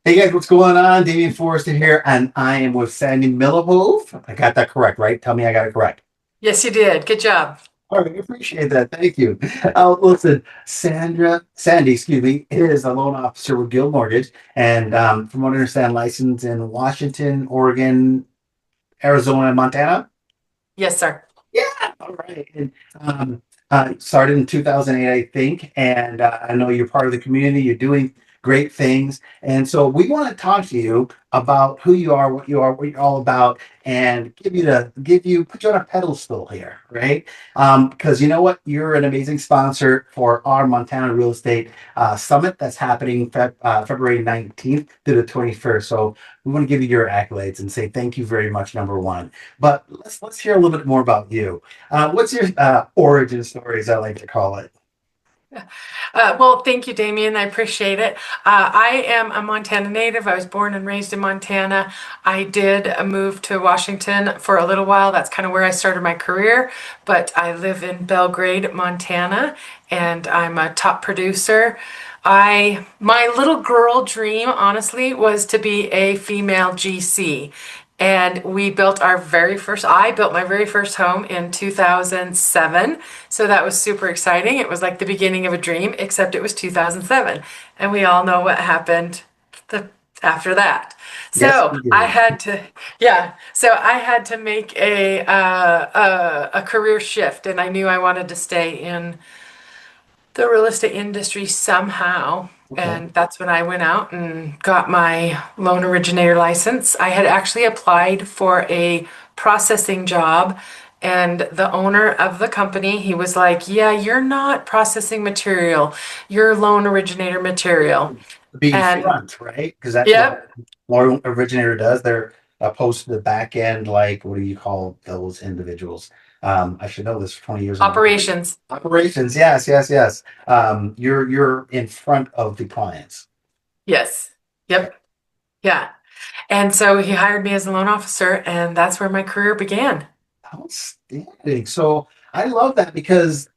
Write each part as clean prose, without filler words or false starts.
Hey guys, what's going on? Damian Forrester here, and I am with Sandy Millihove. I got that correct, right? Tell me I got it correct. Yes, you did. Good job. All right, I appreciate that. Thank you. Listen, Sandy, excuse me, is a loan officer with Guild Mortgage, and from what I understand, licensed in Washington, Oregon, Arizona, and Montana. Yes, sir. Yeah, all right. And started in 2008, I think, and I know you're part of the community. You're doing great things, and so we want to talk to you about who you are, what you're all about, and put you on a pedestal here, right? Because you know what, you're an amazing sponsor for our Montana Real Estate Summit that's happening February 19th to the 21st. So we want to give you your accolades and say thank you very much, number one. But let's hear a little bit more about you. What's your origin story, as I like to call it? Well, thank you, Damien. I appreciate it. I am a Montana native. I was born and raised in Montana. I did move to Washington for a little while. That's kind of where I started my career. But I live in Belgrade, Montana, and I'm a top producer. My little girl dream, honestly, was to be a female GC. And I built my very first home in 2007. So that was super exciting. It was like the beginning of a dream, except it was 2007. And we all know what happened the, after that. Yes, So we I do. had to, yeah, so I had to make a career shift, and I knew I wanted to stay in the real estate industry somehow. Okay. And that's when I went out and got my loan originator license. I had actually applied for a processing job, and the owner of the company, he was like, "Yeah, you're not processing material, you're loan originator material." Be And front, right? Because that's what yep, Laura Originator does. They're opposed to the back end, like what do you call those individuals? I should know this 20 years in operations. operations. Yes, yes, yes. You're in front of the clients. Yes. Okay. Yep. Yeah. And so he hired me as a loan officer, and that's where my career began. Outstanding. So I love that because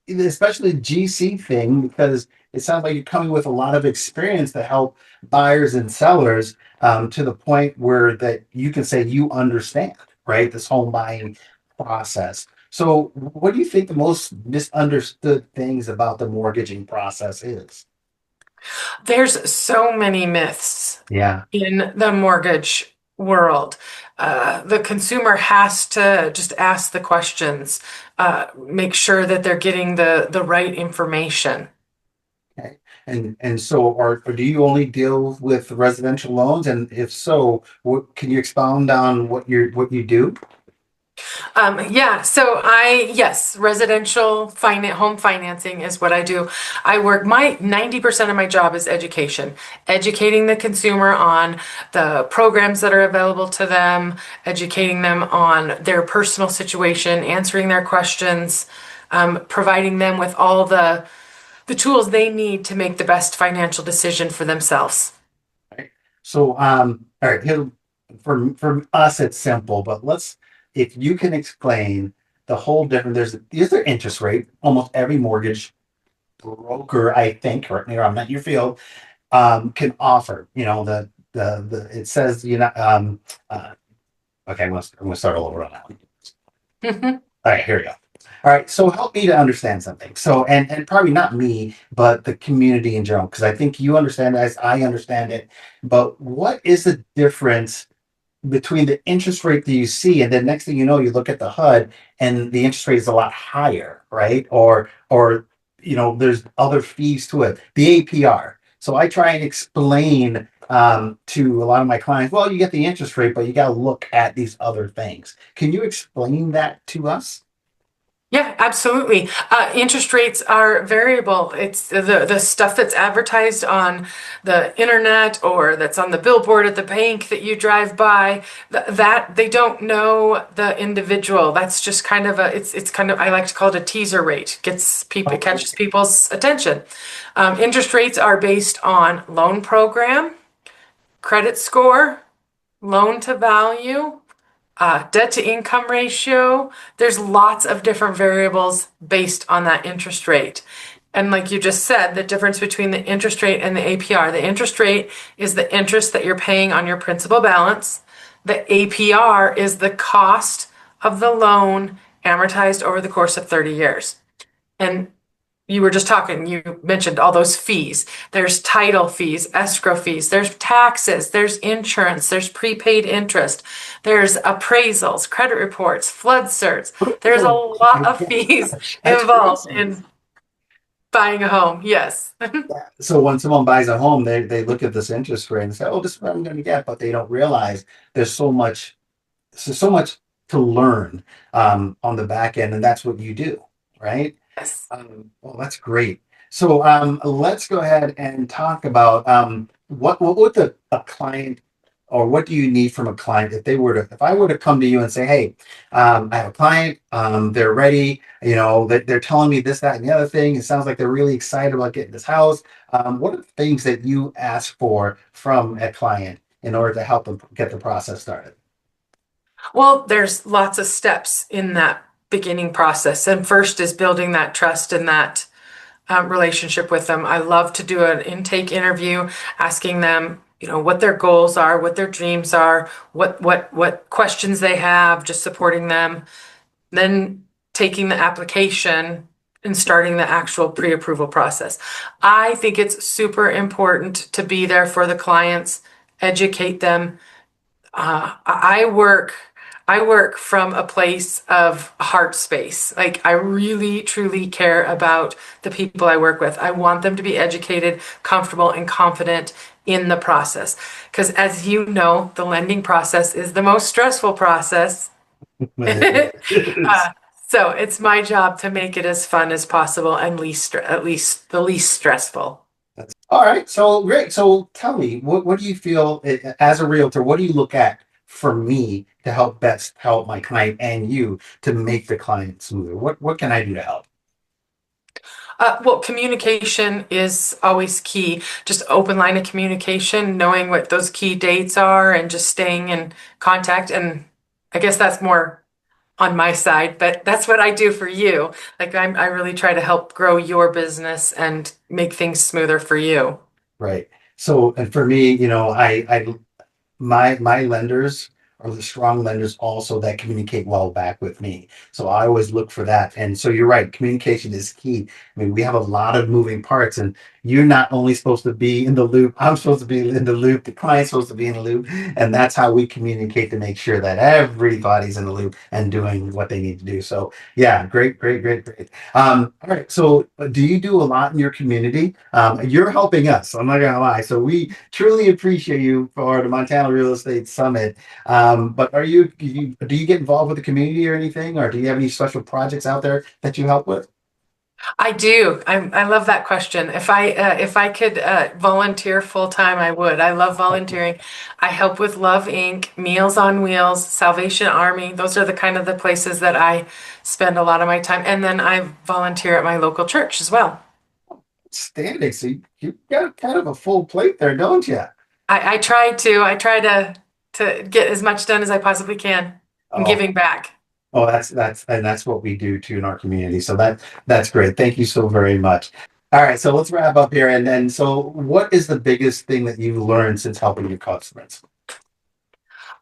especially the GC thing, because it sounds like you're coming with a lot of experience to help buyers and sellers to the point where that you can say you understand, right? This home buying process. So what do you think the most misunderstood things about the mortgaging process is? There's so many myths Yeah. in the mortgage world. The consumer has to just ask the questions, make sure that they're getting the right information. Okay. And so or do you only deal with residential loans? And if so, what can you expound on what you do? Yeah, so yes, home financing is what I do. My 90% of my job is education, educating the consumer on the programs that are available to them, educating them on their personal situation, answering their questions, providing them with all the tools they need to make the best financial decision for themselves. Right? So, all right, here for us it's simple, but if you can explain the whole different, there's their interest rate. Almost every mortgage broker, I think, correct me if I'm not in your field, can offer. You know, it says okay, I'm gonna start all over on that one. All right, here we go. All right, so help me to understand something. So, and probably not me, but the community in general, because I think you understand it as I understand it. But what is the difference between the interest rate that you see, and then next thing you know, you look at the HUD, and the interest rate is a lot higher, right? Or there's other fees to it. The APR. So I try and explain to a lot of my clients, well, you get the interest rate, but you got to look at these other things. Can you explain that to us? Yeah, absolutely. Interest rates are variable. It's the stuff that's advertised on the internet or that's on the billboard at the bank that you drive by. That they don't know the individual. That's just kind of it's kind of, I like to call it a teaser rate. It Oh, catches people's attention. Interest rates are based on loan program, credit score, loan to value, debt to income ratio. There's lots of different variables based on that interest rate. And like you just said, the difference between the interest rate and the APR. The interest rate is the interest that you're paying on your principal balance. The APR is the cost of the loan amortized over the course of 30 years. And you were just talking, you mentioned all those fees. There's title fees, escrow fees, there's taxes, there's insurance, there's prepaid interest, there's appraisals, credit reports, flood certs. There's a Oh lot my of fees gosh, that's involved crazy. in buying a home. Yes. So when someone buys a home, they look at this interest rate and say, "Oh, this is what I'm going to get," but they don't realize there's so much to learn on the back end, and that's what you do, right? Yes. Well, that's great. So let's go ahead and talk about what would a client or what do you need from a client if I were to come to you and say, hey, I have a client, they're ready, that they're telling me this, that, and the other thing. It sounds like they're really excited about getting this house. What are the things that you ask for from a client in order to help them get the process started? Well, there's lots of steps in that beginning process. And first is building that trust and that relationship with them. I love to do an intake interview, asking them, what their goals are, what their dreams are, what questions they have, just supporting them. Then taking the application and starting the actual pre-approval process. I think it's super important to be there for the clients, educate them. I work from a place of heart space. Like I really, truly care about the people I work with. I want them to be educated, comfortable, and confident in the process. Because as you know, the lending process is the most stressful process. Uh, so it's my job to make it as fun as possible and at least the least stressful. All right, so great. So tell me, what do you feel as a realtor? What do you look at for me to help best help my client and you to make the client smoother? What can I do to help? Well, communication is always key. Just open line of communication, knowing what those key dates are, and just staying in contact. And I guess that's more on my side, but that's what I do for you. Like I really try to help grow your business and make things smoother for you. Right. So, and for me, my lenders are the strong lenders also that communicate well back with me. So I always look for that. And so you're right, communication is key. I mean, we have a lot of moving parts, and you're not only supposed to be in the loop, I'm supposed to be in the loop, the client's supposed to be in the loop. And that's how we communicate to make sure that everybody's in the loop and doing what they need to do. So yeah, great, great, great, great. All right. So do you do a lot in your community? You're helping us. I'm not gonna lie. So we truly appreciate you for the Montana Real Estate Summit. But do you get involved with the community or anything, or do you have any special projects out there that you help with? I do. I love that question. If I could volunteer full time, I would. I love volunteering. I help with Love Inc., Meals on Wheels, Salvation Army. Those are the kind of the places that I spend a lot of my time. And then I volunteer at my local church as well. Standing. So you've got kind of a full plate there, don't you? I try to. I try to get as much done as I possibly can in Oh, giving back. oh, that's what we do too in our community. So that's great. Thank you so very much. All right, so let's wrap up here. And then, so what is the biggest thing that you've learned since helping your customers?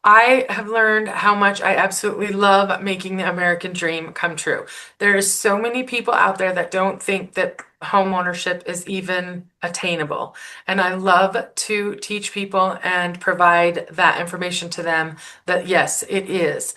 I have learned how much I absolutely love making the American dream come true. There's so many people out there that don't think that home ownership is even attainable. And I love to teach people and provide that information to them that yes, it is.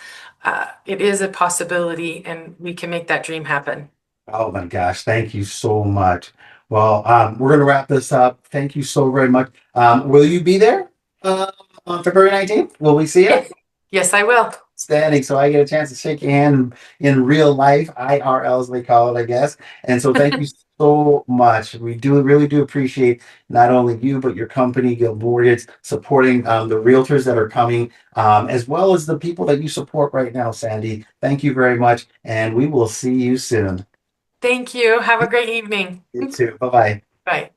It is a possibility and we can make that dream happen. Oh my gosh, thank you so much. Well, we're going to wrap this up. Thank you so very much. Will you be there on February 19th? Will we see you? Yes, yes, I will. Standing, so I get a chance to shake your hand in real life, IRL as they call it, I guess. And so thank you so much. We do really do appreciate not only you, but your company, Guild Mortgage, supporting the realtors that are coming, as well as the people that you support right now, Sandy. Thank you very much, and we will see you soon. Thank you. Have a great evening. You too. Bye bye. Bye.